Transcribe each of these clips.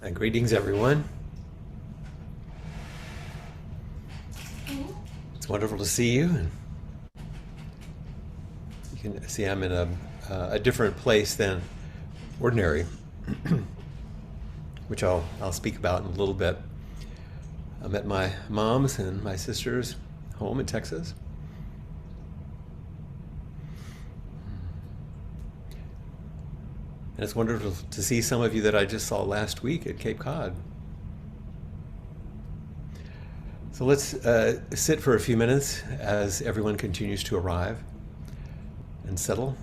Greetings, everyone. It's wonderful to see you. And you can see I'm in a different place than ordinary, which I'll speak about in a little bit. I'm at my mom's and my sister's home in Texas. And it's wonderful to see some of you that I just saw last week at Cape Cod. So let's sit for a few minutes as everyone continues to arrive and settle.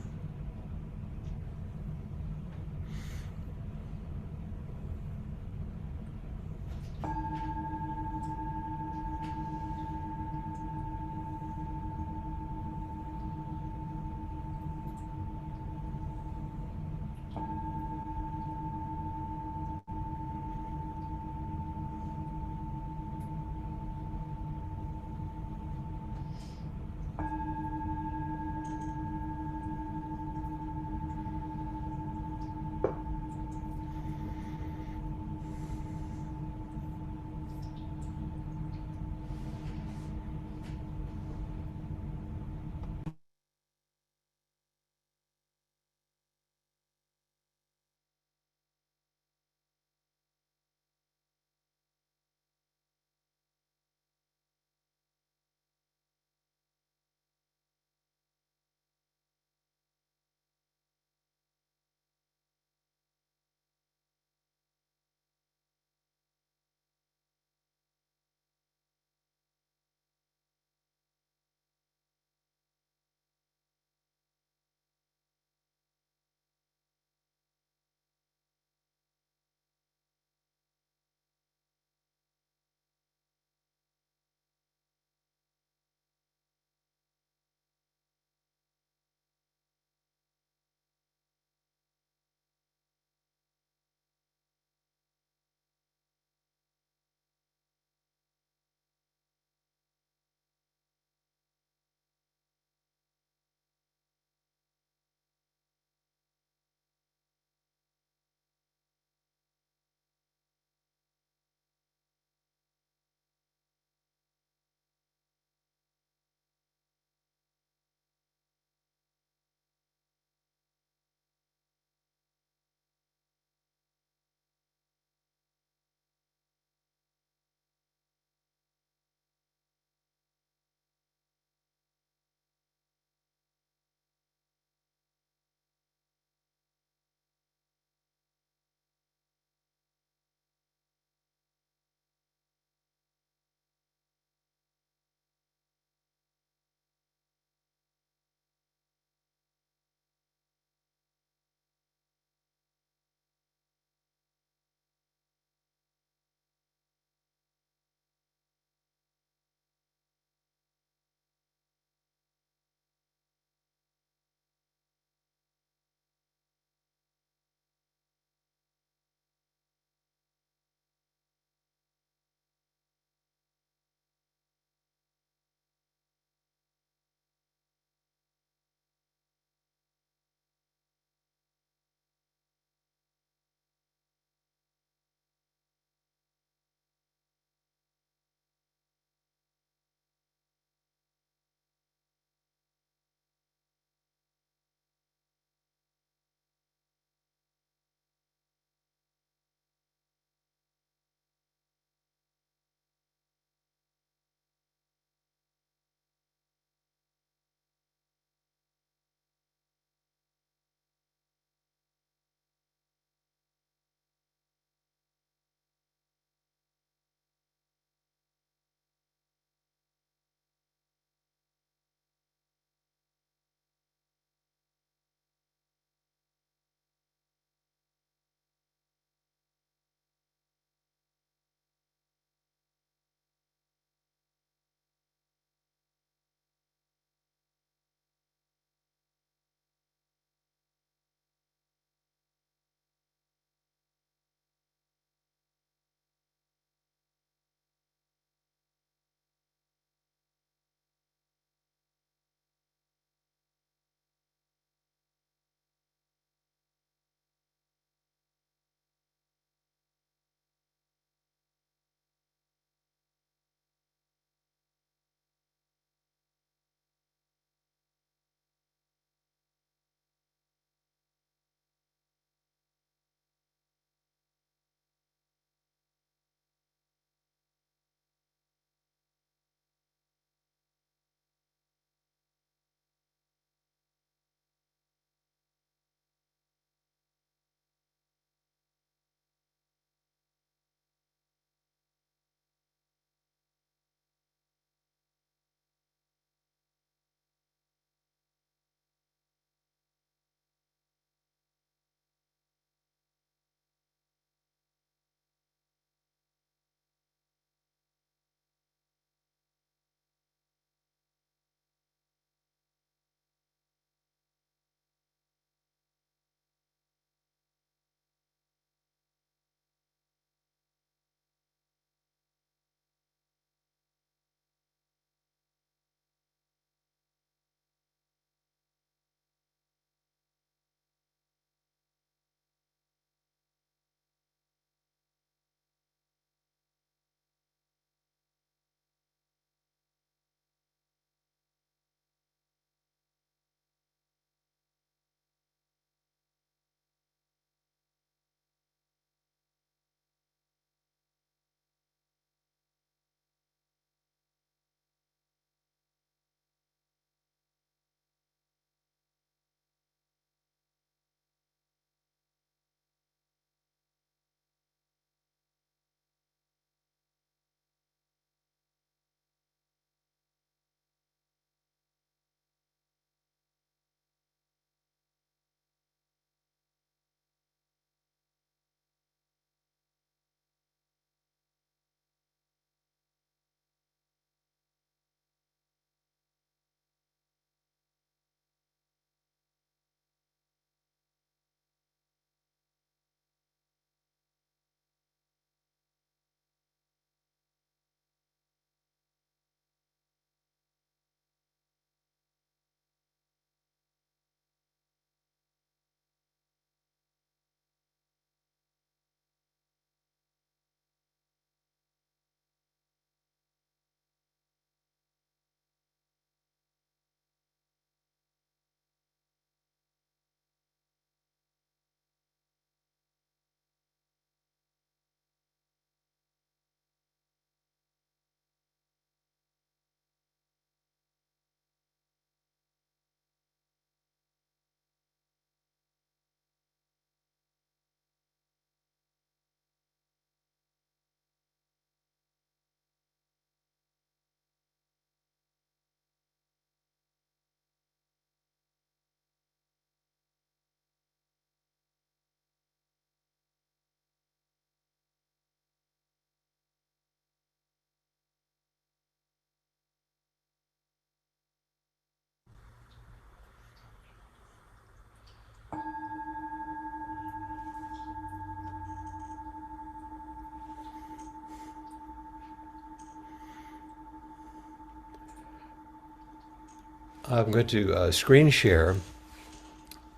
I'm going to screen share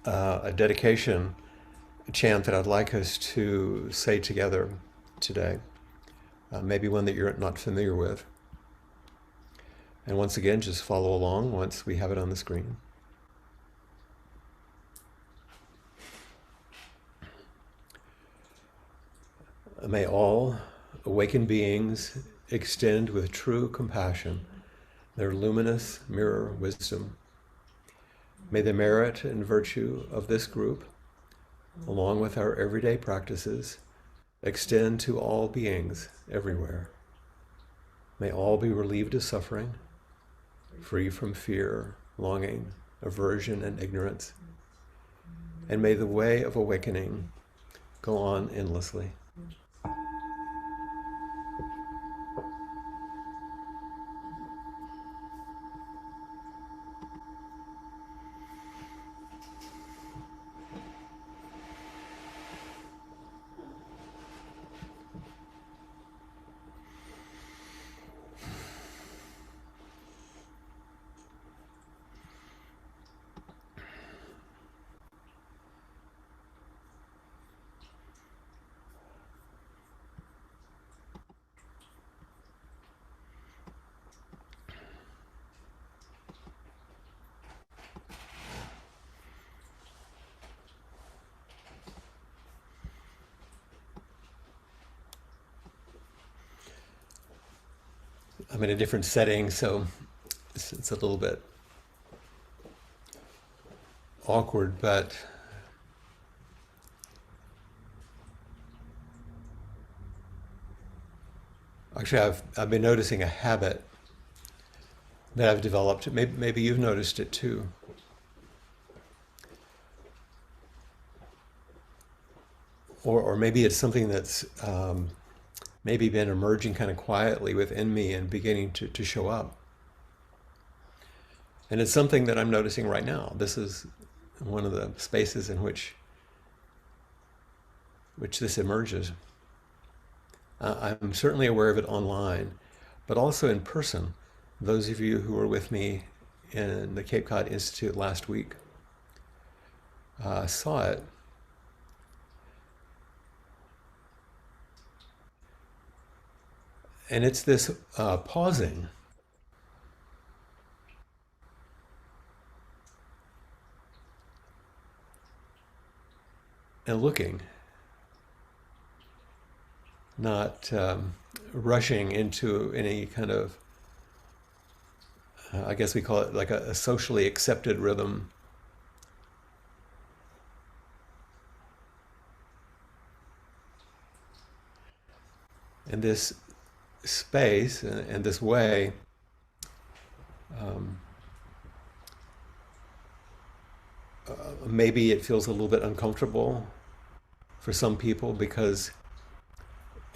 a dedication chant that I'd like us to say together today, maybe one that you're not familiar with. And once again, just follow along once we have it on the screen. May all awakened beings extend with true compassion their luminous mirror wisdom. May the merit and virtue of this group, along with our everyday practices, extend to all beings everywhere. May all be relieved of suffering, free from fear, longing, aversion, and ignorance. And may the way of awakening go on endlessly. I'm in a different setting, so it's a little bit awkward, but actually I've been noticing a habit that I've developed. Maybe you've noticed it too. Or maybe it's something that's maybe been emerging kind of quietly within me and beginning to show up. And it's something that I'm noticing right now. This is one of the spaces in which this emerges. I'm certainly aware of it online, but also in person. Those of you who were with me in the Cape Cod Institute last week saw it. And it's this pausing and looking, not rushing into any kind of, I guess we call it like a socially accepted rhythm. And this space and this way maybe it feels a little bit uncomfortable for some people because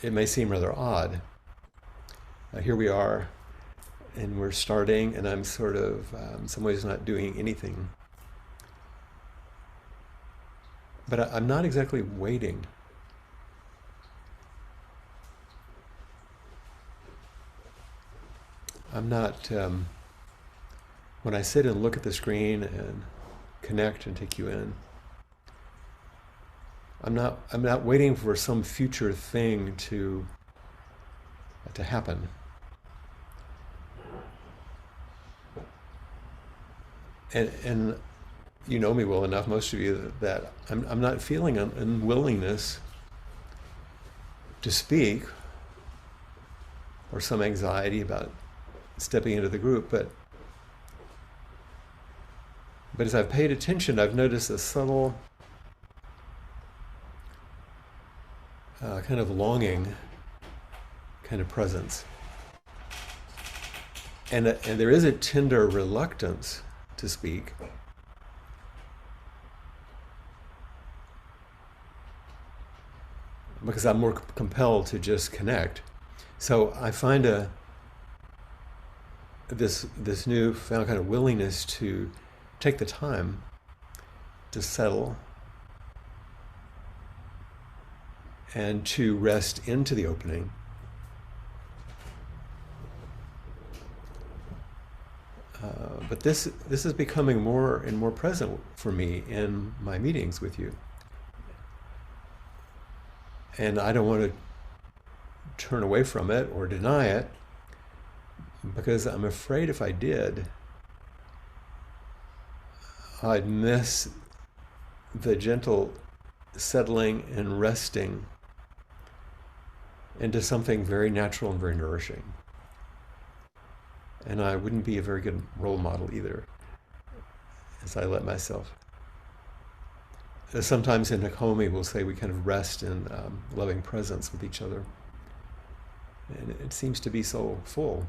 it may seem rather odd. Here we are, and we're starting, and I'm sort of, in some ways, not doing anything. But I'm not exactly waiting. I'm not, when I sit and look at the screen and connect and take you in, I'm not waiting for some future thing to happen. And you know me well enough, most of you, that I'm not feeling an unwillingness to speak or some anxiety about stepping into the group, but as I've paid attention, I've noticed a subtle kind of longing kind of presence. And there is a tender reluctance to speak. Because I'm more compelled to just connect. So I find this newfound kind of willingness to take the time to settle and to rest into the opening. But this is becoming more and more present for me in my meetings with you. And I don't want to turn away from it or deny it because I'm afraid if I did, I'd miss the gentle settling and resting into something very natural and very nourishing. And I wouldn't be a very good role model either as I let myself. Sometimes in Nakomi, we'll say we kind of rest in loving presence with each other. And it seems to be so full.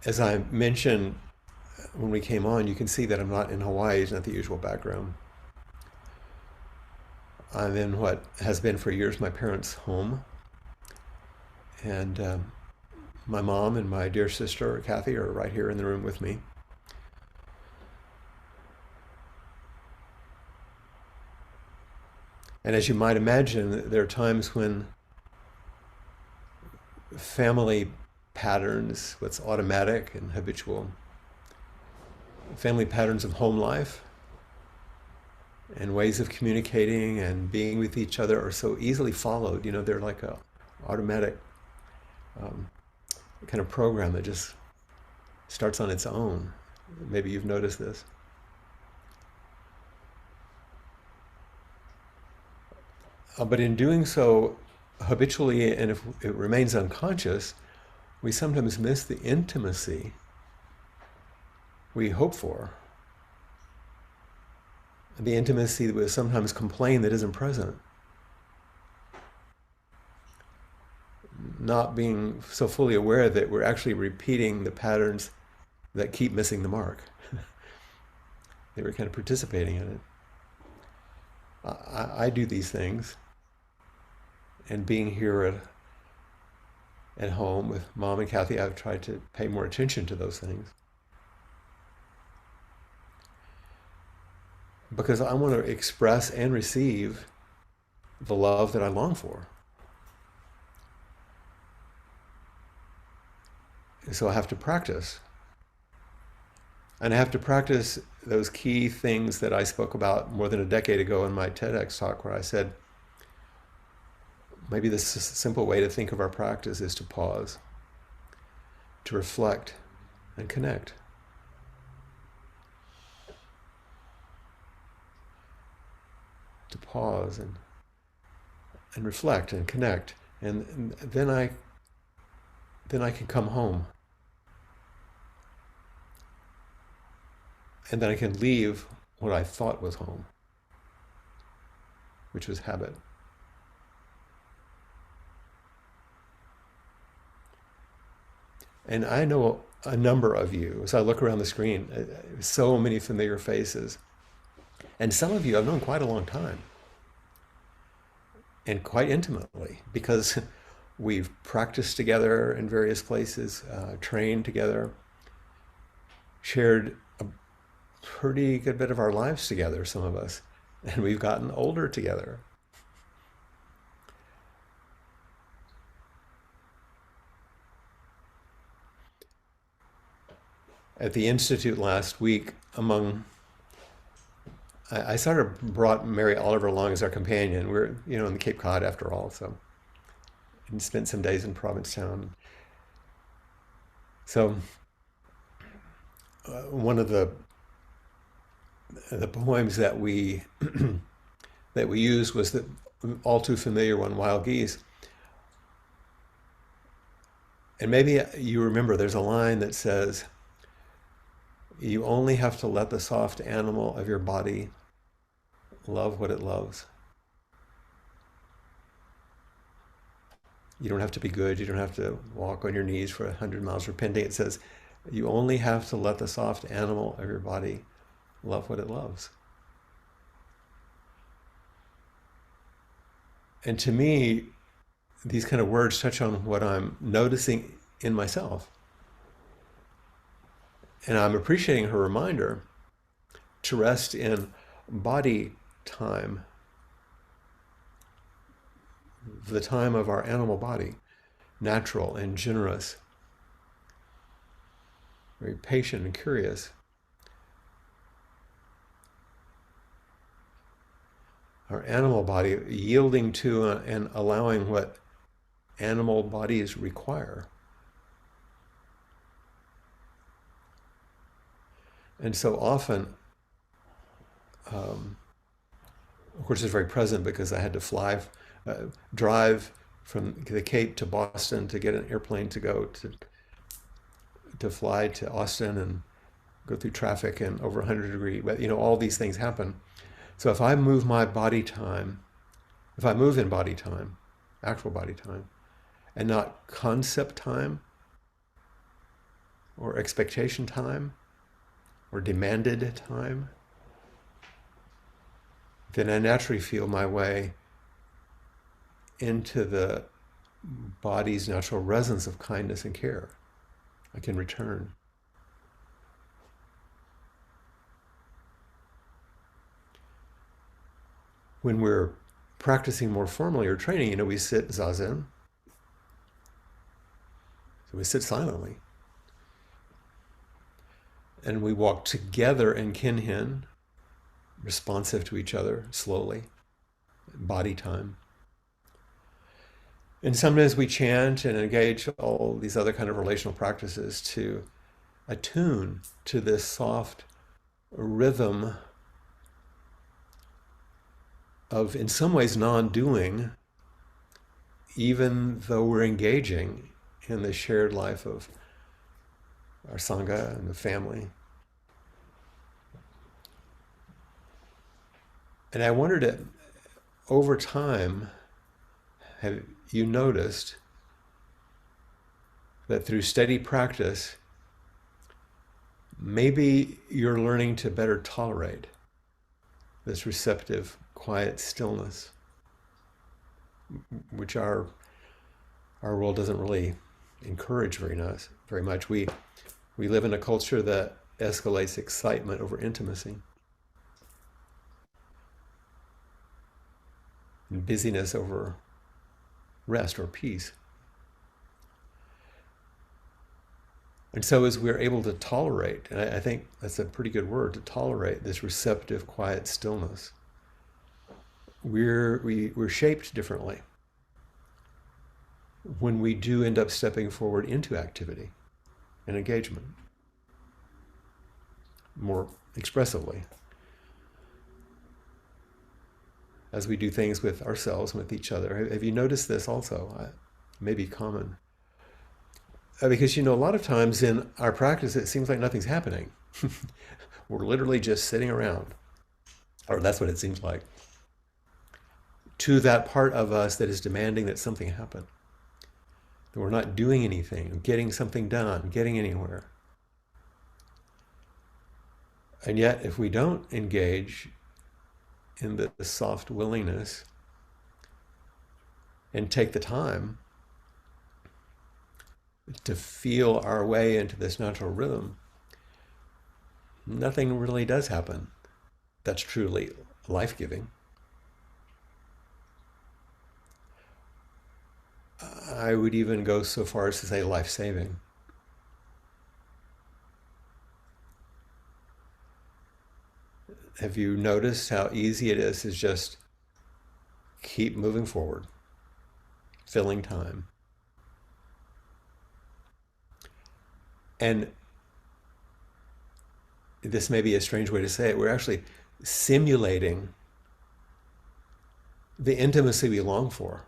As I mentioned when we came on, you can see that I'm not in Hawaii. It's not the usual background. I'm in what has been for years my parents' home. And my mom and my dear sister, Kathy, are right here in the room with me. And as you might imagine, there are times when family patterns, what's automatic and habitual, family patterns of home life and ways of communicating and being with each other are so easily followed. You know, they're like a automatic kind of program that just starts on its own. Maybe you've noticed this. But in doing so habitually, and if it remains unconscious, we sometimes miss the intimacy we hope for. The intimacy that we sometimes complain that isn't present. Not being so fully aware that we're actually repeating the patterns that keep missing the mark. They were kind of participating in it. I do these things, and being here at home with Mom and Kathy, I've tried to pay more attention to those things. Because I want to express and receive the love that I long for. So I have to practice. And I have to practice those key things that I spoke about more than a decade ago in my TEDx talk, where I said, maybe the simple way to think of our practice is to pause, to reflect, and connect. To pause and reflect and connect. And then I can come home. And then I can leave what I thought was home, which was habit. And I know a number of you, as I look around the screen, so many familiar faces. And some of you I've known quite a long time, and quite intimately, because we've practiced together in various places, trained together, shared a pretty good bit of our lives together, some of us, and we've gotten older together. At the Institute last week, I sort of brought Mary Oliver along as our companion. We're, in the Cape Cod after all, so, and spent some days in Provincetown. So, one of the poems that we that we used was the all too familiar one, Wild Geese. And maybe you remember there's a line that says, "You only have to let the soft animal of your body love what it loves. You don't have to be good. You don't have to walk on your knees for 100 miles repenting." It says, you only have to let the soft animal of your body love what it loves. And to me, these kind of words touch on what I'm noticing in myself. And I'm appreciating her reminder to rest in body time the time of our animal body, natural and generous, very patient and curious. Our animal body yielding to and allowing what animal bodies require. And so often, of course, it's very present because I had to drive from the Cape to Boston to get an airplane to go to fly to Austin and go through traffic and over 100 degree, but all these things happen. So if I move my body time, if I move in body time, actual body time, and not concept time or expectation time or demanded time, then I naturally feel my way into the body's natural resonance of kindness and care. I can return. When we're practicing more formally or training, we sit zazen. So we sit silently. And we walk together in kinhin, responsive to each other, slowly, body time. And sometimes we chant and engage all these other kind of relational practices to attune to this soft rhythm of, in some ways, non-doing, even though we're engaging in the shared life of our sangha and the family. And I wondered if, over time, have you noticed that through steady practice, maybe you're learning to better tolerate this receptive, quiet stillness, which our world doesn't really encourage very much. We live in a culture that escalates excitement over intimacy, and busyness over rest or peace. And so as we're able to tolerate, and I think that's a pretty good word, to tolerate this receptive, quiet stillness, we're shaped differently when we do end up stepping forward into activity and engagement more expressively, as we do things with ourselves and with each other. Have you noticed this also? It may be common. Because, a lot of times in our practice, it seems like nothing's happening. We're literally just sitting around, or that's what it seems like, to that part of us that is demanding that something happen. That we're not doing anything, getting something done, getting anywhere. And yet, if we don't engage in the soft willingness and take the time to feel our way into this natural rhythm, nothing really does happen that's truly life-giving. I would even go so far as to say life-saving. Have you noticed how easy it is to just keep moving forward, filling time? And this may be a strange way to say it, we're actually simulating the intimacy we long for.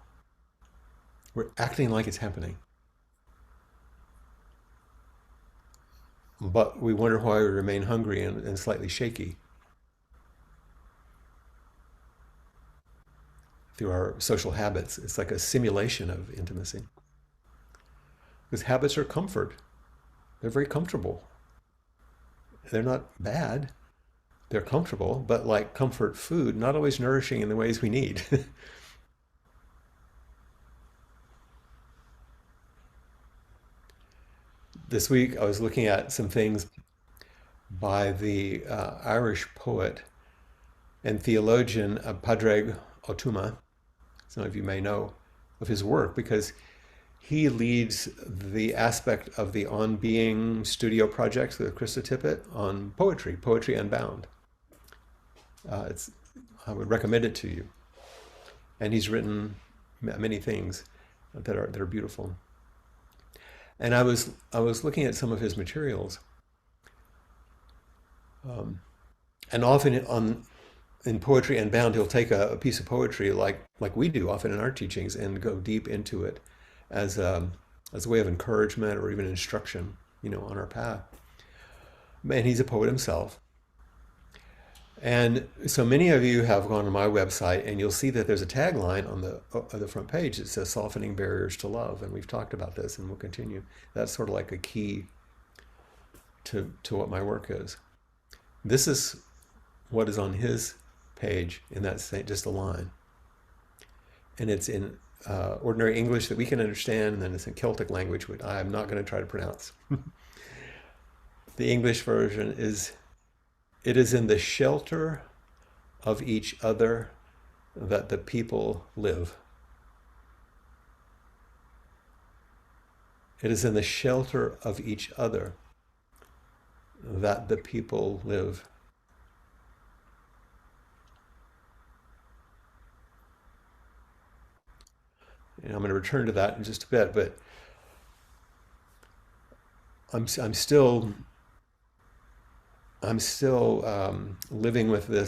We're acting like it's happening. But we wonder why we remain hungry and slightly shaky through our social habits. It's like a simulation of intimacy. Because habits are comfort. They're very comfortable. They're not bad. They're comfortable, but like comfort food, not always nourishing in the ways we need. This week I was looking at some things by the Irish poet and theologian Pádraig Ó Tuama. Some of you may know. of his work because he leads the aspect of the On Being studio project with Krista Tippett on poetry, Poetry Unbound. It's I would recommend it to you. And he's written many things that are beautiful. And I was looking at some of his materials, and often in Poetry Unbound, he'll take a piece of poetry like we do often in our teachings and go deep into it as as a way of encouragement or even instruction, on our path. And he's a poet himself. And so many of you have gone to my website and you'll see that there's a tagline on the front page that says softening barriers to love. And we've talked about this and we'll continue. That's sort of like a key to what my work is. This is what is on his page in that just a line. And it's in ordinary English that we can understand, and then it's in Celtic language, which I'm not going to try to pronounce. The English version is, "It is in the shelter of each other that the people live." It is in the shelter of each other that the people live. And I'm going to return to that in just a bit, but I'm still living with the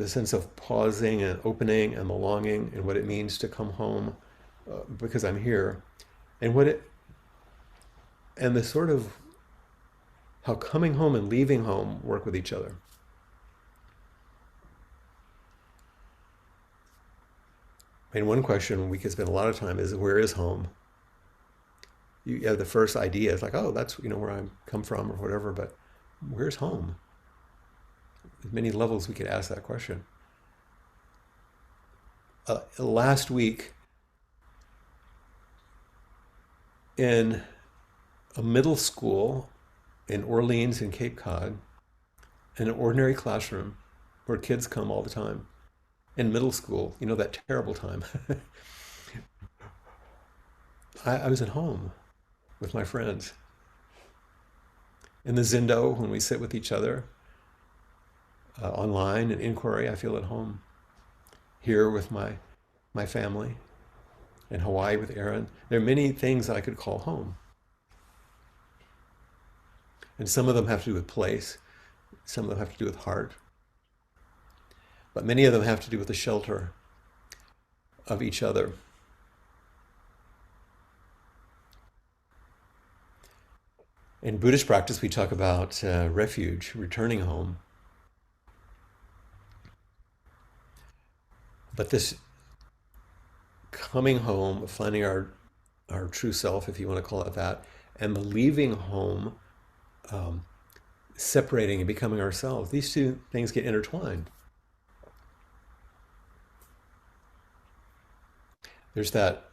sense of pausing and opening and the longing and what it means to come home, because I'm here, and the sort of how coming home and leaving home work with each other. And one question we could spend a lot of time is, where is home? You have the first idea, it's like, oh, that's where I come from or whatever, but where's home? There's many levels we could ask that question. Last week, in a middle school in Orleans and Cape Cod, in an ordinary classroom where kids come all the time, in middle school, that terrible time, I was at home with my friends. In the Zindo, when we sit with each other, online and inquiry, I feel at home. Here with my family, in Hawaii with Aaron. There are many things I could call home. And some of them have to do with place, some of them have to do with heart, but many of them have to do with the shelter of each other. In Buddhist practice, we talk about refuge, returning home. But this coming home, finding our true self, if you want to call it that, and the leaving home, separating and becoming ourselves, these two things get intertwined. There's that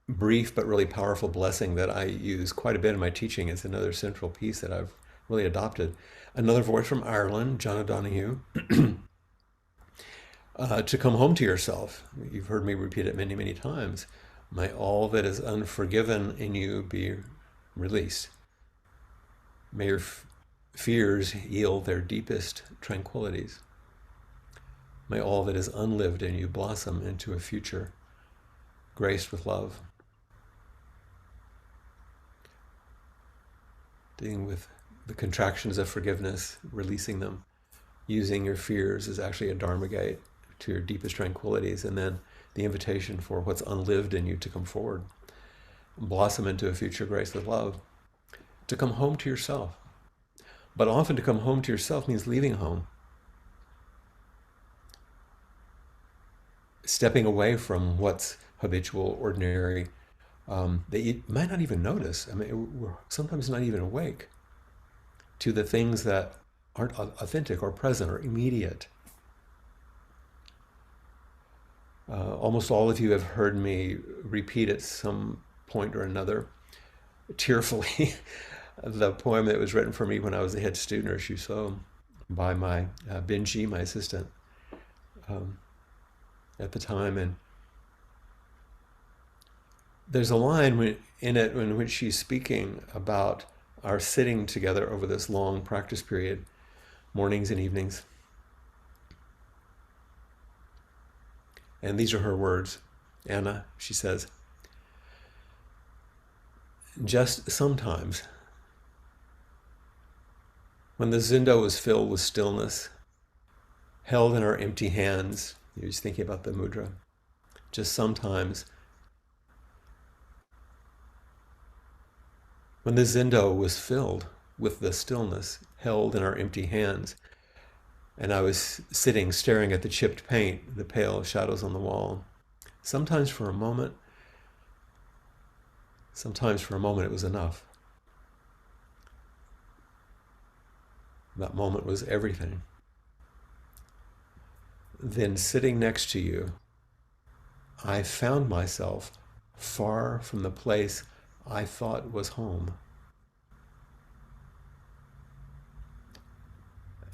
brief but really powerful blessing that I use quite a bit in my teaching. It's another central piece that I've really adopted. Another voice from Ireland, John O'Donoghue, to come home to yourself. You've heard me repeat it many, many times. May all that is unforgiven in you be released. May your fears yield their deepest tranquilities. May all that is unlived in you blossom into a future graced with love. Dealing with the contractions of forgiveness, releasing them, using your fears is actually a dharma gate to your deepest tranquilities, and then the invitation for what's unlived in you to come forward, blossom into a future graced with love, to come home to yourself. But often to come home to yourself means leaving home, stepping away from what's habitual, ordinary, that you might not even notice. I mean, we're sometimes not even awake to the things that aren't authentic or present or immediate. Almost all of you have heard me repeat at some point or another, tearfully, the poem that was written for me when I was a head student or Shuso by my Benji, my assistant, at the time. And there's a line in it in which she's speaking about our sitting together over this long practice period, mornings and evenings. And these are her words. Anna, she says, just sometimes, when the Zindo was filled with stillness, held in our empty hands, you're just thinking about the mudra, just sometimes, when the Zindo was filled with the stillness, held in our empty hands, and I was sitting staring at the chipped paint, the pale shadows on the wall, sometimes for a moment it was enough. That moment was everything. Then sitting next to you, I found myself far from the place I thought was home.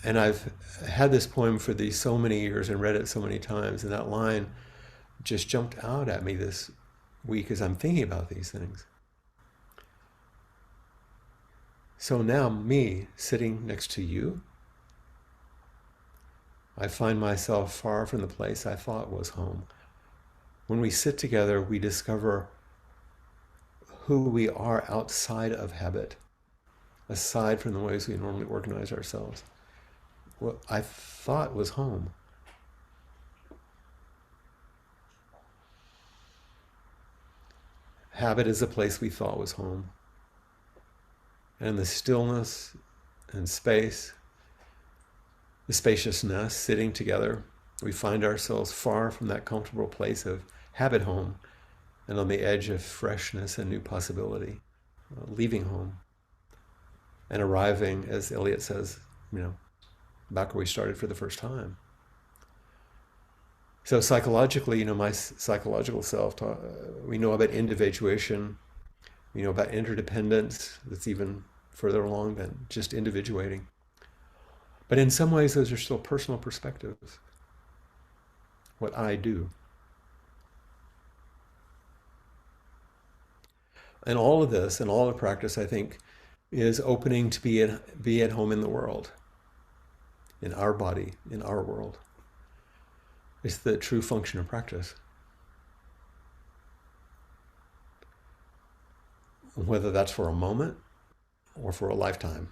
And I've had this poem for these so many years and read it so many times, and that line just jumped out at me this week as I'm thinking about these things. So now, me sitting next to you, I find myself far from the place I thought was home. When we sit together, we discover who we are outside of habit, aside from the ways we normally organize ourselves. What I thought was home. Habit is a place we thought was home. And the stillness and space, the spaciousness, sitting together, we find ourselves far from that comfortable place of habit home and on the edge of freshness and new possibility, leaving home and arriving, as Eliot says, back where we started for the first time. So psychologically, my psychological self, we know about individuation, we know about interdependence, that's even further along than just individuating. But in some ways, those are still personal perspectives. What I do. And all of this and all the practice, I think, is opening to be at home in the world, in our body, in our world. It's the true function of practice. Whether that's for a moment or for a lifetime.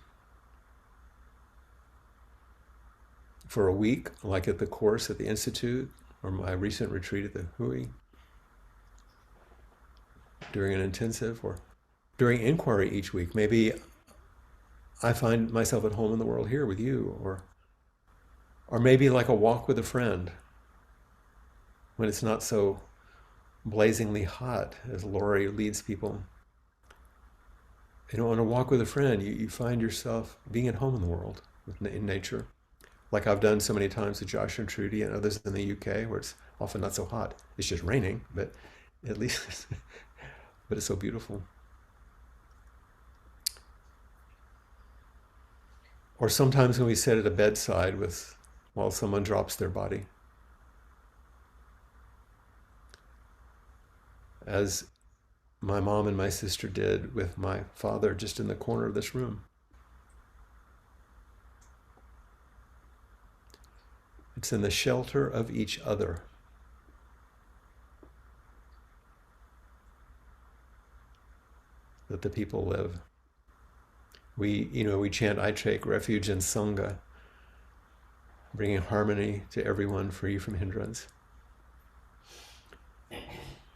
For a week, like at the course at the Institute, or my recent retreat at the Hui, during an intensive, or during inquiry each week. Maybe I find myself at home in the world here with you, or maybe like a walk with a friend, when it's not so blazingly hot as Lori leads people. On a walk with a friend, you find yourself being at home in the world, in nature, like I've done so many times with Josh and Trudy and others in the UK, where it's often not so hot. It's just raining, but at least, but it's so beautiful. Or sometimes when we sit at a bedside while someone drops their body. As my mom and my sister did with my father just in the corner of this room. It's in the shelter of each other that the people live. We chant, I take refuge in Sangha, bringing harmony to everyone free from hindrance.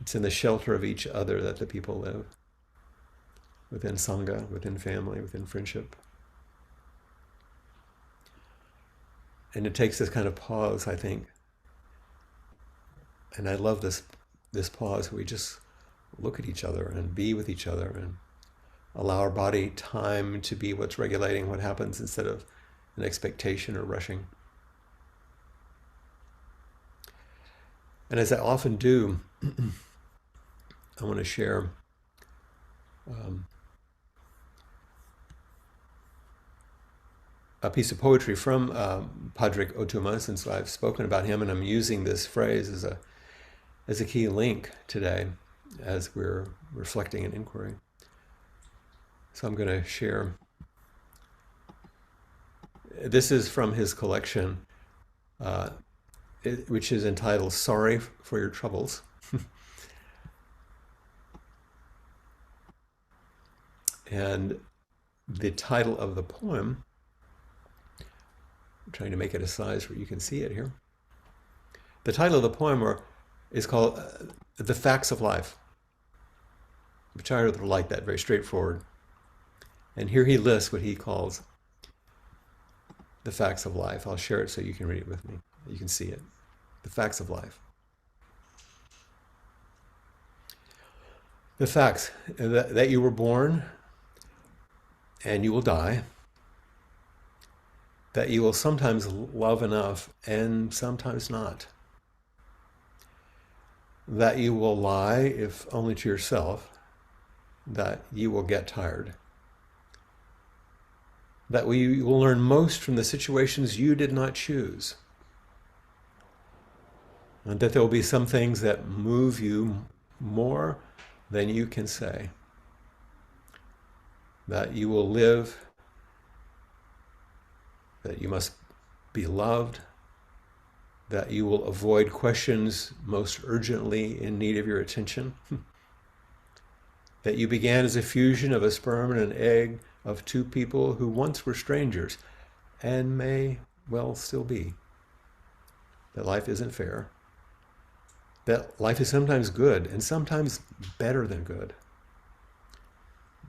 It's in the shelter of each other that the people live, within Sangha, within family, within friendship. And it takes this kind of pause, I think. And I love this pause where we just look at each other and be with each other and allow our body time to be what's regulating what happens instead of an expectation or rushing. And as I often do, I want to share a piece of poetry from Pádraig Ó Tuama, since I've spoken about him, and I'm using this phrase as a key link today. as we're reflecting an inquiry. So I'm going to share. This is from his collection, uh, which is entitled Sorry for Your Troubles. And the title of the poem, I'm trying to make it a size where you can see it here. The title of the poem is called The Facts of Life, which I rather like that, very straightforward. And here he lists what he calls the facts of life. I'll share it so you can read it with me. You can see it. The facts of life. The facts that you were born and you will die, that you will sometimes love enough and sometimes not, that you will lie, if only to yourself, that you will get tired, that we will learn most from the situations you did not choose, and that there will be some things that move you more than you can say, that you will live, that you must be loved, that you will avoid questions most urgently in need of your attention, that you began as a fusion of a sperm and an egg of two people who once were strangers and may well still be, that life isn't fair, that life is sometimes good and sometimes better than good,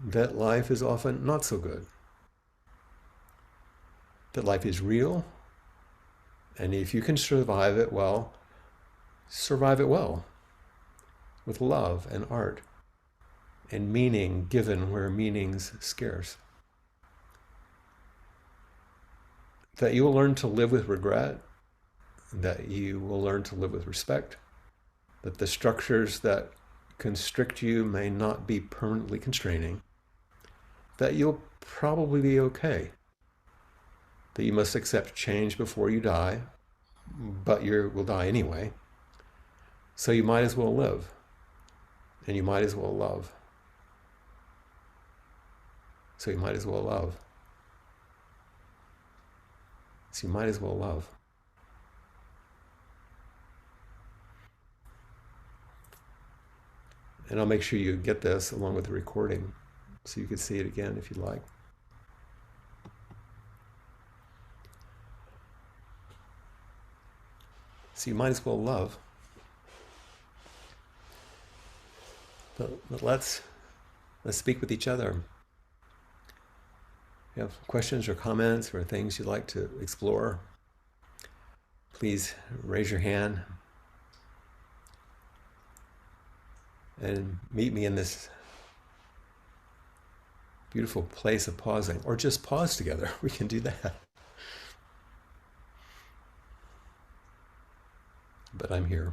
that life is often not so good, that life is real, and if you can survive it well, survive it well, with love and art and meaning given where meaning's scarce. That you will learn to live with regret, that you will learn to live with respect, that the structures that constrict you may not be permanently constraining, that you'll probably be okay, that you must accept change before you die, but you will die anyway, so you might as well live, and you might as well love. So you might as well love. So you might as well love. And I'll make sure you get this along with the recording so you can see it again if you'd like. So you might as well love. But let's speak with each other. If you have questions or comments or things you'd like to explore, please raise your hand and meet me in this beautiful place of pausing, or just pause together. We can do that. But I'm here.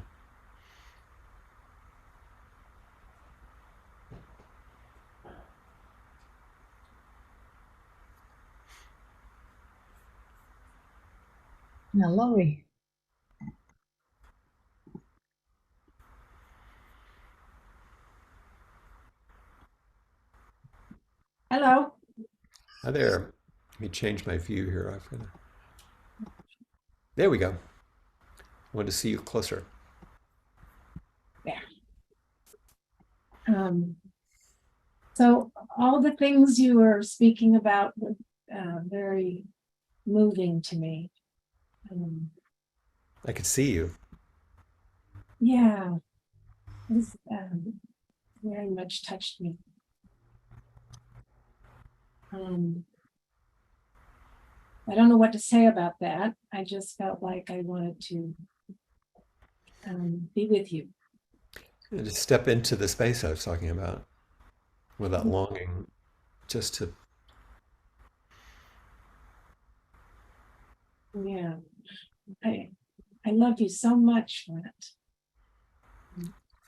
Hello. Hello. Hi there. Let me change my view here. There we go. I wanted to see you closer. Yeah. Um, so all the things you were speaking about were very moving to me. I could see you. Yeah, this very much touched me. I don't know what to say about that. I just felt like I wanted to be with you. And just step into the space I was talking about without longing, just to Yeah, I I love you so much, Flint.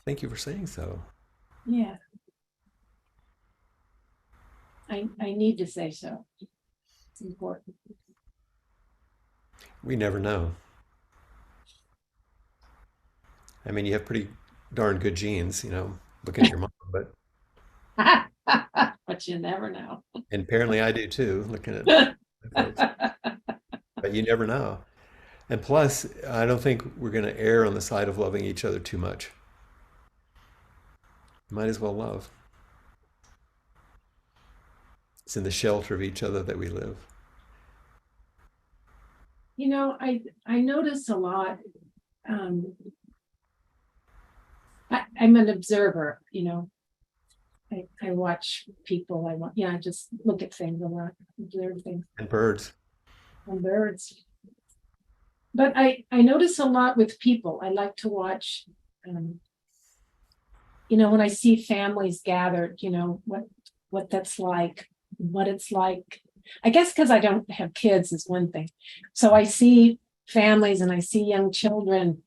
thank you for saying so. Yeah, I need to say so. It's important. We never know. I mean, you have pretty darn good genes, you know. looking at your mom, but But you never know. and apparently I do too, looking at my folks. But you never know. And plus, I don't think we're going to err on the side of loving each other too much. Might as well love. It's in the shelter of each other that we live. I notice a lot. I'm an observer, I watch people. I just look at things a lot, observe things And birds. and birds. But I notice a lot with people. I like to watch, when I see families gathered, what that's like, what it's like. I guess because I don't have kids is one thing. So I see families and I see young children,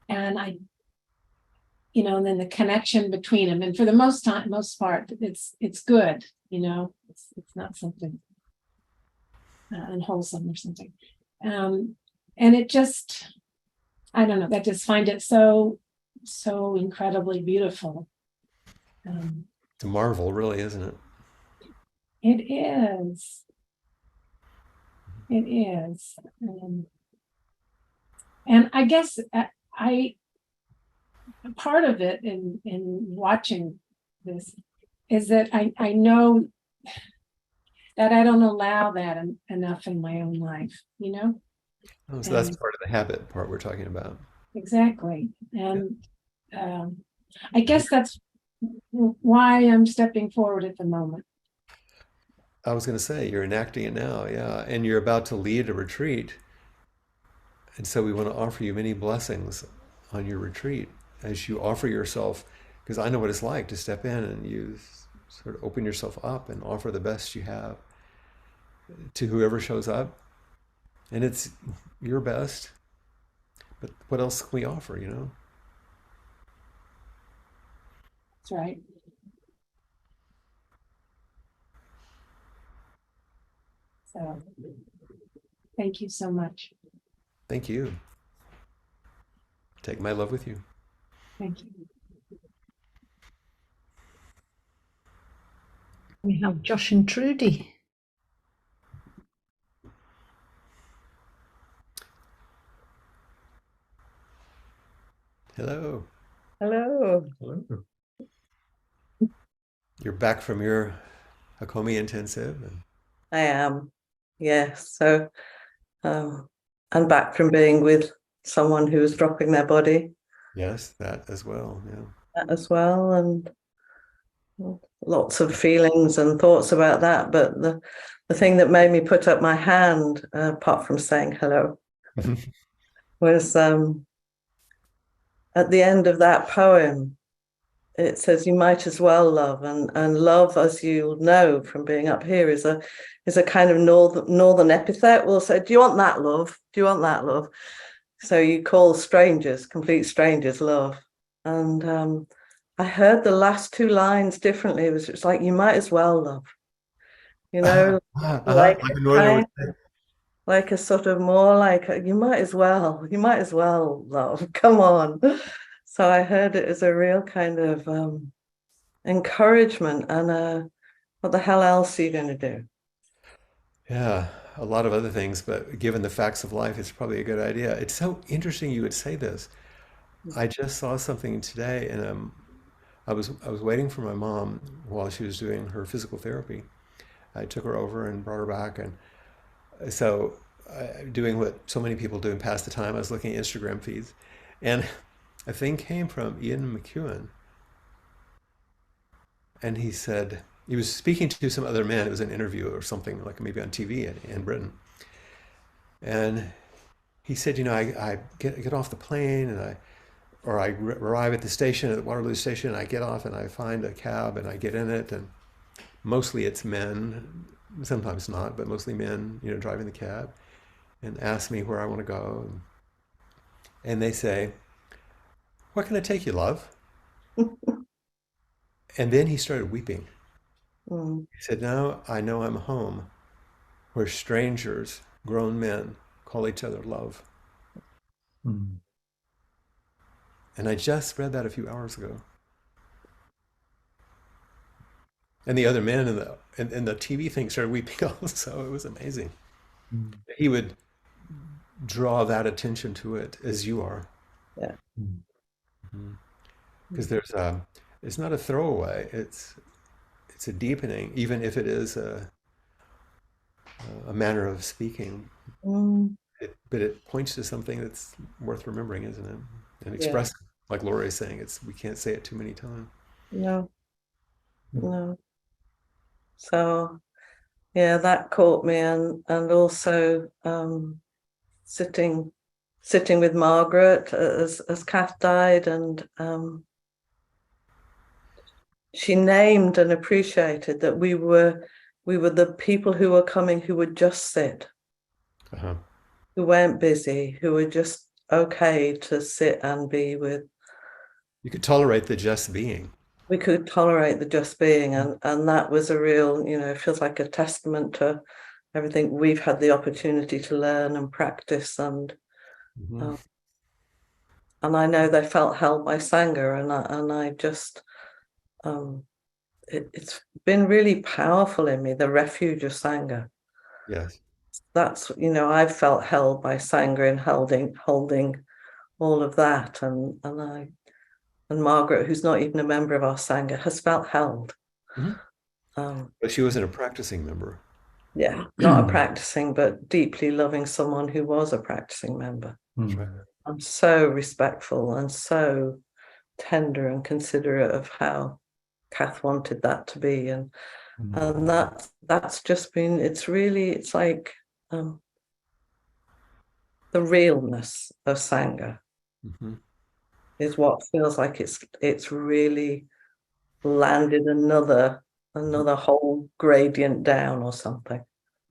and and then the connection between them. And for the most part, it's good. It's not something unwholesome or something. And it just, I don't know, I just find it so incredibly beautiful. It's a marvel, really, isn't it? It is. It is. And I guess I part of it in watching this is that I know that I don't allow that enough in my own life, Oh, so that's and part of the habit part we're talking about. exactly. Yeah. And I guess that's why I'm stepping forward at the moment. I was going to say, you're enacting it now, yeah. And you're about to lead a retreat. And so we want to offer you many blessings on your retreat as you offer yourself, because I know what it's like to step in and you sort of open yourself up and offer the best you have to whoever shows up. And it's your best, but what else can we offer? That's right. So thank you so much. Thank you. Take my love with you. Thank you. We have Josh and Trudy. Hello. Hello. Hello. You're back from your Hakomi intensive. I am. Yes. So I'm back from being with someone who was dropping their body Yes, that as well. Yeah. as well, and lots of feelings and thoughts about that. But the thing that made me put up my hand, apart from saying hello, was at the end of that poem. It says you might as well love, and love, as you know from being up here, is a kind of northern epithet. We'll say, do you want that love? Do you want that love? So you call strangers, complete strangers, love. And I heard the last two lines differently. It's like you might as well love, like Like a a northern would kind, say. like a sort of more like you might as well love. Come on. So I heard it as a real kind of encouragement and what the hell else are you going to do? Yeah, a lot of other things, but given the facts of life, it's probably a good idea. It's so interesting you would say this. I just saw something today, and I was waiting for my mom while she was doing her physical therapy. I took her over and brought her back, and so doing what so many people do and pass the time, I was looking at Instagram feeds, and a thing came from Ian McEwan, and he said he was speaking to some other man. It was an interview or something like maybe on TV in Britain, and he said, I get off the plane and I arrive at the station at Waterloo Station, and I get off and I find a cab and I get in it, and mostly it's men, sometimes not, but mostly men, driving the cab, and ask me where I want to go, and they say, "What can I take you, love?" And then he started weeping. Mm, He said, "Now I know I'm home, where strangers, grown men, call each other love." Mm. And I just read that a few hours ago. And the other men in the TV thing started weeping also. It was amazing. Mm. He would draw that attention to it as you are. Yeah. Mm. Because it's not a throwaway. It's a deepening, even if it is a manner of speaking. Mm, But it points to something that's worth remembering, isn't it? And yeah. expressing, like Laura is saying, we can't say it too many times. No, no. So yeah, that caught me, and also sitting with Margaret as Kath died, and she named and appreciated that we were the people who were coming who would just sit, Uh-huh. who weren't busy, who were just okay to sit and be with. You could tolerate the just being. We could tolerate the just being, and that was a real, it feels like a testament to everything we've had the opportunity to learn and practice, and Mhm. I know they felt held by Sangha, and I just it's been really powerful in me, the refuge of Sangha. Yes. That's, I've felt held by Sangha and holding all of that, and Margaret, who's not even a member of our Sangha, has felt held. Mhm. Um, But she wasn't a practicing member. yeah, not a practicing, but deeply loving someone who was a practicing member. That's right. I'm so respectful and so tender and considerate of how Kath wanted that to be, and that's just been, it's like the realness of Sangha Hmm. is what feels like it's really landed another whole gradient down or something.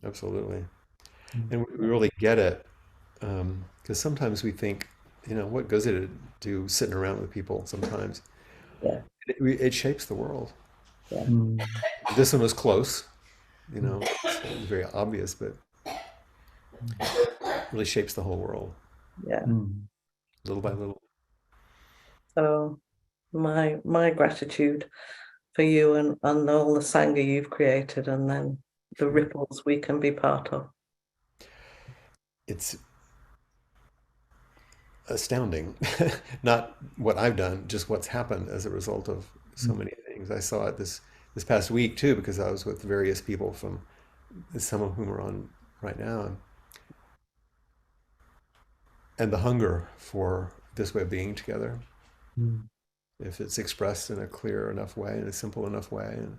Absolutely. And we really get it. Because sometimes we think, what goes it to do sitting around with people sometimes? Yeah, It shapes the world. yeah, This one was close, it's very obvious, but it really shapes the whole world, yeah. little by little. So my gratitude for you and all the Sangha you've created, and then the ripples we can be part of. It's astounding. Not what I've done, just what's happened as a result of so many things. I saw it this past week too, because I was with various people from some of whom are on right now, and the hunger for this way of being together, if it's expressed in a clear enough way, in a simple enough way, and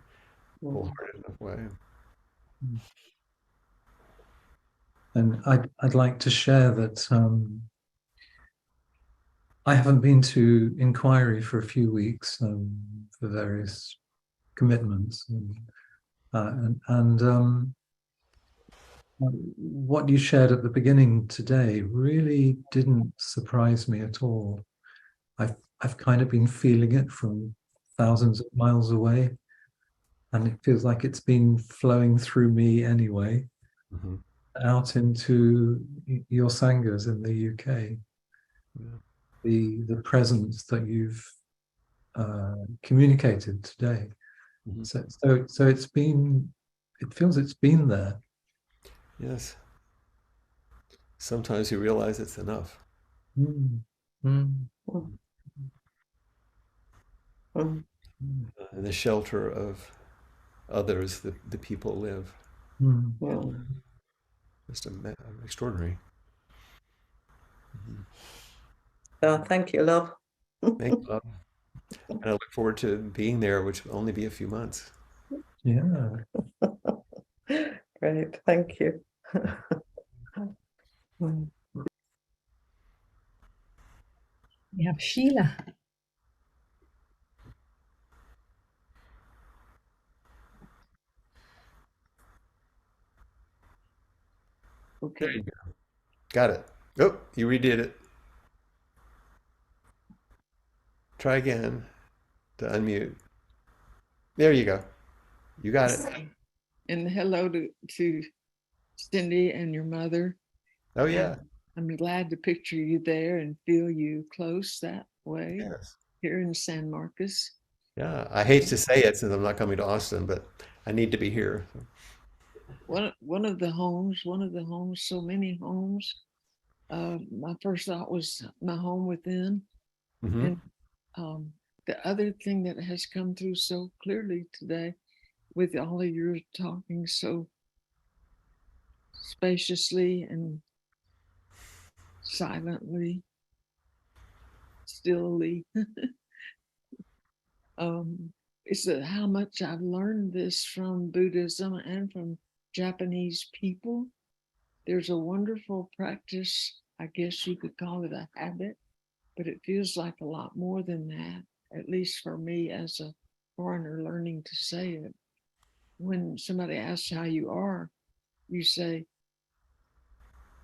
wholehearted enough way. And I'd like to share that I haven't been to inquiry for a few weeks for various commitments, and what you shared at the beginning today really didn't surprise me at all. I've kind of been feeling it from thousands of miles away, and it feels like it's been flowing through me anyway, Hmm. out into your sanghas in the UK. Yeah. The presence that you've communicated today. Hmm. So it's been. It feels it's been there. Yes. Sometimes you realize it's enough. Mm. Mm. Mm, mm, In the shelter of others, the people live. Mm. mm. Just extraordinary. So thank you, love. Thank you, love. And I look forward to being there, which will only be a few months. Yeah. Great, thank you. Mm. We have Sheila. There Okay. you go. Got it. Oh, you redid it. Try again to unmute. There you go. You got it. And hello to Cindy and your mother. Oh, And yeah. I'm glad to picture you there and feel you close that way Yes. here in San Marcos. Yeah, I hate to say it since I'm not coming to Austin, but I need to be here. One of the homes, so many homes. My first thought was my home within. Hmm. And the other thing that has come through so clearly today with all of your talking so spaciously and silently, stillly, is that how much I've learned this from Buddhism and from Japanese people. There's a wonderful practice, I guess you could call it a habit, but it feels like a lot more than that, at least for me as a foreigner learning to say it. When somebody asks how you are, you say,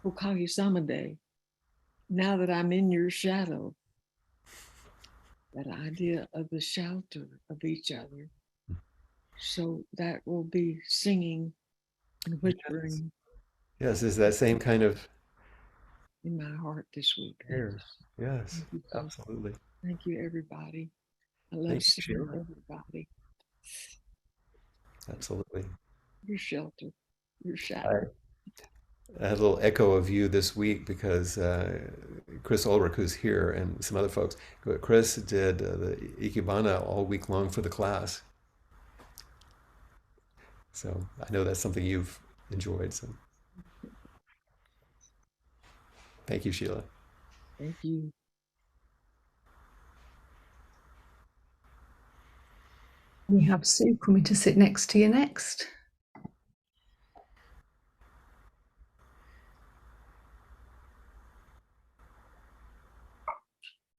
Okage Samade, now that I'm in your shadow. That idea of the shelter of each other. So that will be singing and whispering Yes, is that same kind of in my heart this week. care. Yes, Thank you, absolutely. thank you, everybody. I love Thank you, seeing Sheila. everybody. Absolutely. Your shelter, your I, shadow. I had a little echo of you this week because Chris Ulrich, who's here, and some other folks, Chris did the Ikebana all week long for the class. So I know that's something you've enjoyed. So thank you, Sheila. Thank you. We have Sue coming to sit next to you next.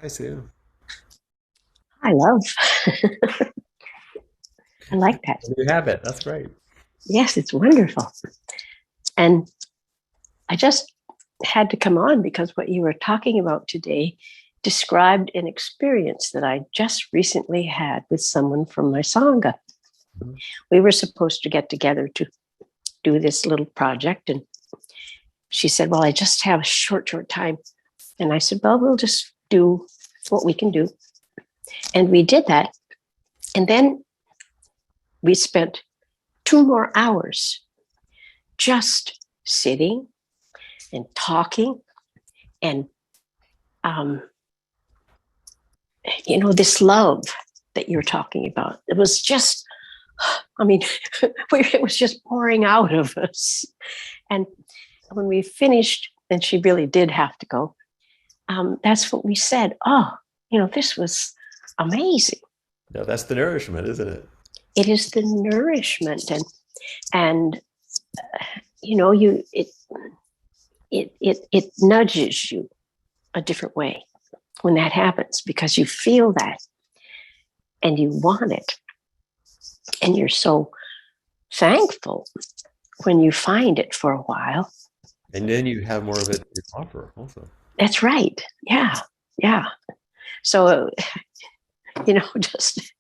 Hi, Sue. I love. I like that. New habit. That's great. Yes, it's wonderful. And I just had to come on because what you were talking about today described an experience that I just recently had with someone from my Sangha. Mhm. We were supposed to get together to do this little project. And she said, well, I just have a short time. And I said, well, we'll just do what we can do. And we did that. And then we spent 2 more hours just sitting and talking and this love that you're talking about, it was just, I mean, it was just pouring out of us. And when we finished, and she really did have to go, that's what we said. Oh, this was amazing. No, that's the nourishment, isn't it? It is the nourishment, and it nudges you a different way when that happens, because you feel that and you want it, and you're so thankful when you find it for a while. And then you have more of it to offer also. That's right. Yeah. So just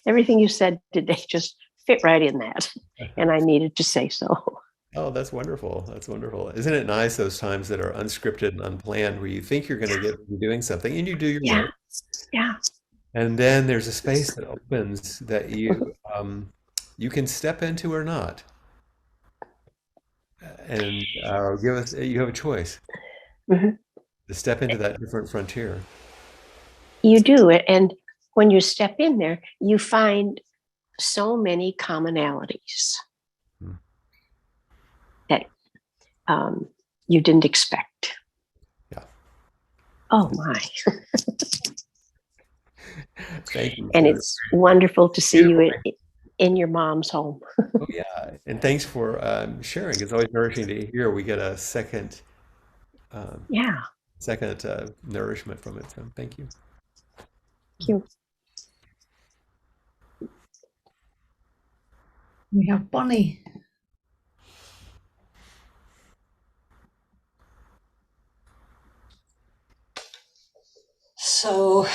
everything you said today just fit right in that, and I needed to say so. Oh, that's wonderful. That's wonderful. Isn't it nice those times that are unscripted and unplanned where you think you're going to get to doing something and you do your Yeah. work. Yeah. And then there's a space that opens that you can step into or not. And you have a choice Mhm. to step into that different frontier. You do it, and when you step in there, you find so many commonalities Hmm. that you didn't expect. Yeah. Oh my. Thank you. And For it's wonderful to see beautiful. you in your mom's home. Oh, yeah. And thanks for sharing. It's always nourishing to hear. We get a um, Yeah. second nourishment from it. So thank you. Thank you. We have Bonnie. So,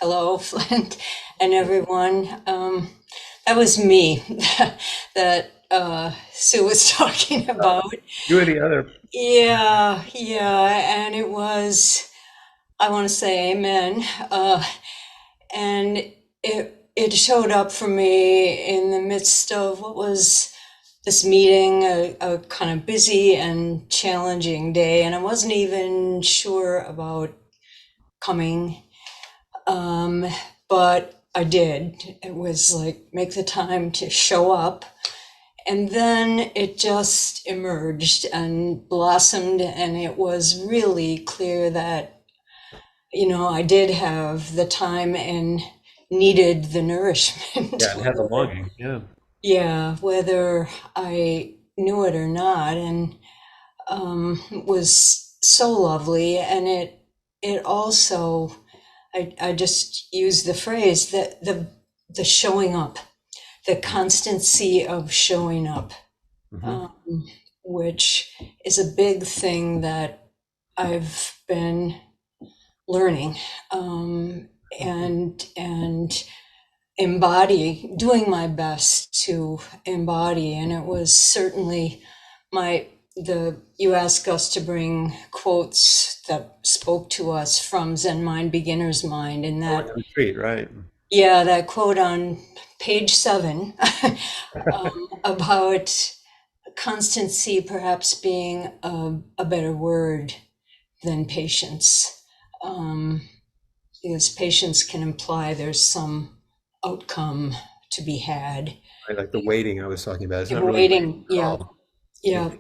hello, Flint and everyone. That was me that Sue was talking about. You or the other. Yeah, and it was, I want to say amen. And it it showed up for me in the midst of what was this meeting, a kind of busy and challenging day, and I wasn't even sure about coming, but I did. It was like, make the time to show up. And then it just emerged and blossomed, and it was really clear that, I did have the time and needed the nourishment. Yeah, and have the longing. Yeah. Yeah, whether I knew it or not, and it was so lovely. And it also, I just used the phrase that the showing up, the constancy of showing up, which is a big thing that I've been learning, and doing my best to embody. And it was certainly you asked us to bring quotes that spoke to us from Zen Mind, Beginner's Mind, and that, Retreat, right? yeah, that quote on page 7, about constancy perhaps being a better word than patience, because patience can imply there's some outcome to be had. Right, like the waiting I was talking about. It's not really waiting Waiting, at yeah, all. yeah.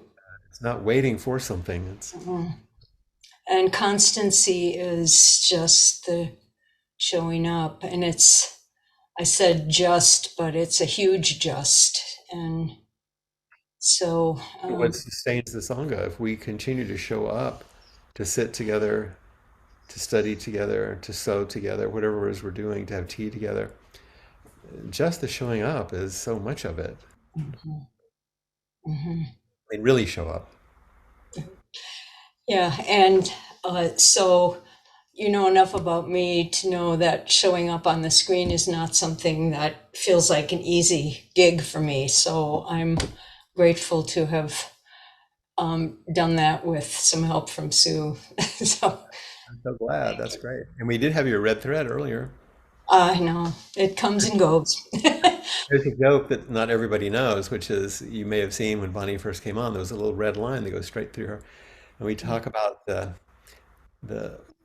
It's not waiting for something. It's And constancy is just the showing up. And I said just, but it's a huge just. And so, what sustains the Sangha. If we continue to show up, to sit together, to study together, to sew together, whatever it is we're doing, to have tea together, just the showing up is so much of it. I mean, really show up. yeah. And so, enough about me to know that showing up on the screen is not something that feels like an easy gig for me. So I'm grateful to have done that with some help from Sue. So I'm so glad. That's great. And we did have your red thread earlier. I know it comes and goes. There's a joke that not everybody knows, which is you may have seen when Bonnie first came on, there was a little red line that goes straight through her. And we talk about the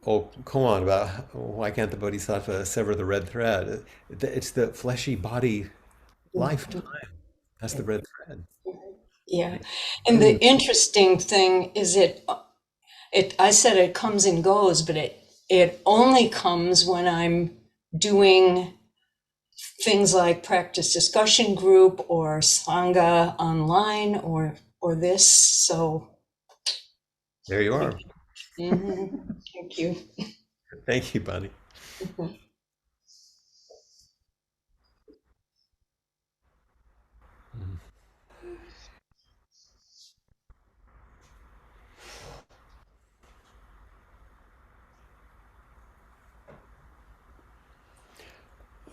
old koan about why can't the bodhisattva sever the red thread? It's the fleshy body lifetime. That's the red thread. Yeah. And the interesting thing is I said it comes and goes, but it only comes when I'm doing things like practice discussion group or Sangha online or this. So There you are. thank you. Thank you, Bonnie.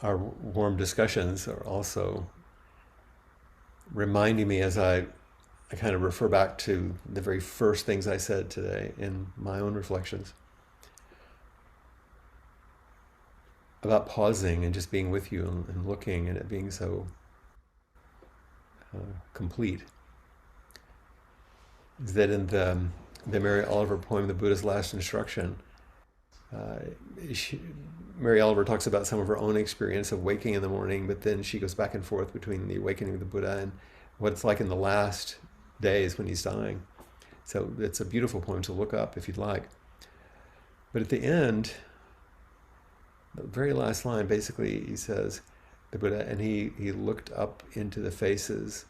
Our warm discussions are also reminding me as I kind of refer back to the very first things I said today in my own reflections about pausing and just being with you and looking and it being so complete. Is that in the Mary Oliver poem, The Buddha's Last Instruction, uh, Mary Oliver talks about some of her own experience of waking in the morning, but then she goes back and forth between the awakening of the Buddha and what it's like in the last days when he's dying. So it's a beautiful poem to look up if you'd like. But at the end, the very last line, basically, he says, the Buddha, and he looked up into the faces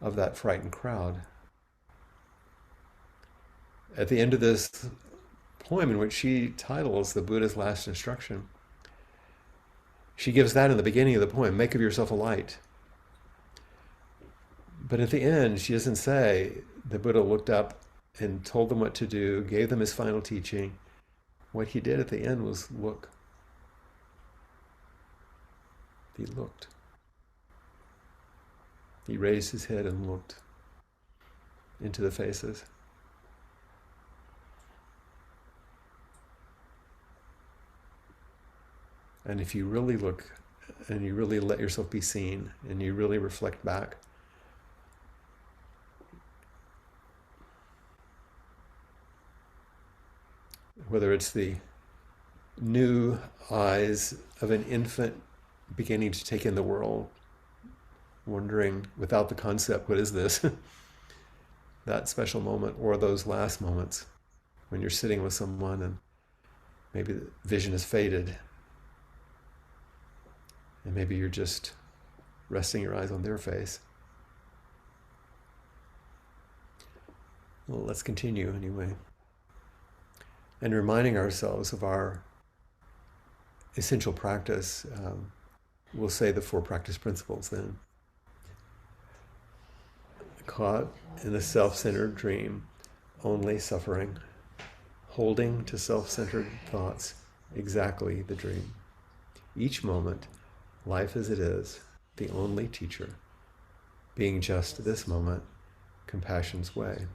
of that frightened crowd. At the end of this poem, in which she titles The Buddha's Last Instruction, she gives that in the beginning of the poem, make of yourself a light. But at the end, she doesn't say the Buddha looked up and told them what to do, gave them his final teaching. What he did at the end was look. He looked. He raised his head and looked into the faces. And if you really look and you really let yourself be seen, and you really reflect back. Whether it's the new eyes of an infant beginning to take in the world, wondering without the concept, what is this? That special moment, or those last moments when you're sitting with someone and maybe the vision is faded, and maybe you're just resting your eyes on their face. Well, let's continue anyway. And reminding ourselves of our essential practice, we'll say the 4 practice principles then. Caught in a self-centered dream, only suffering. Holding to self-centered thoughts, exactly the dream. Each moment, life as it is, the only teacher. Being just this moment, compassion's way.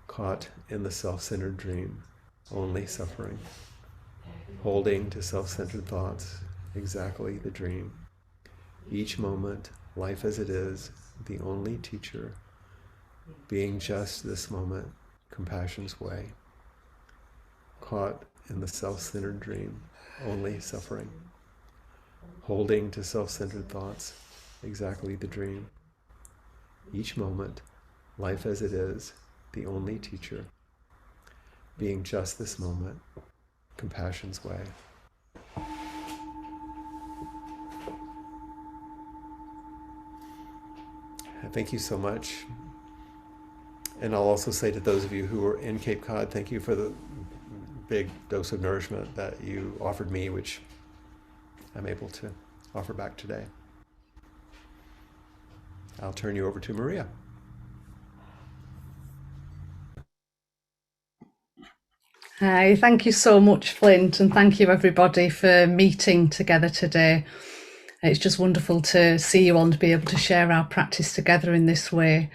Caught in the self-centered dream, only suffering. Holding to self-centered thoughts, exactly the dream. Each moment, life as it is, the only teacher. Being just this moment, compassion's way. Caught in the self-centered dream, only suffering. Holding to self-centered thoughts, exactly the dream. Each moment, life as it is, the only teacher. Being just this moment, compassion's way. Thank you so much. And I'll also say to those of you who are in Cape Cod, thank you for the big dose of nourishment that you offered me, which I'm able to offer back today. I'll turn you over to Maria. Hi, thank you so much, Flint, and thank you everybody for meeting together today. It's just wonderful to see you all and to be able to share our practice together in this way.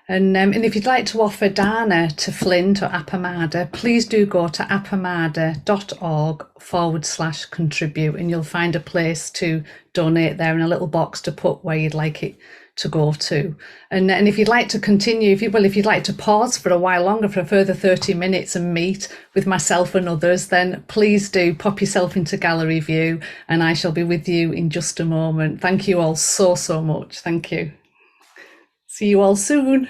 And if you'd like to offer dana to Flint or Appamada, please do go to appamada.org/contribute, and you'll find a place to donate there and a little box to put where you'd like it to go to. And if you'd like to continue, if you'd like to pause for a while longer, for a further 30 minutes and meet with myself and others, then please do pop yourself into gallery view, and I shall be with you in just a moment. Thank you all so much. Thank you. See you all soon.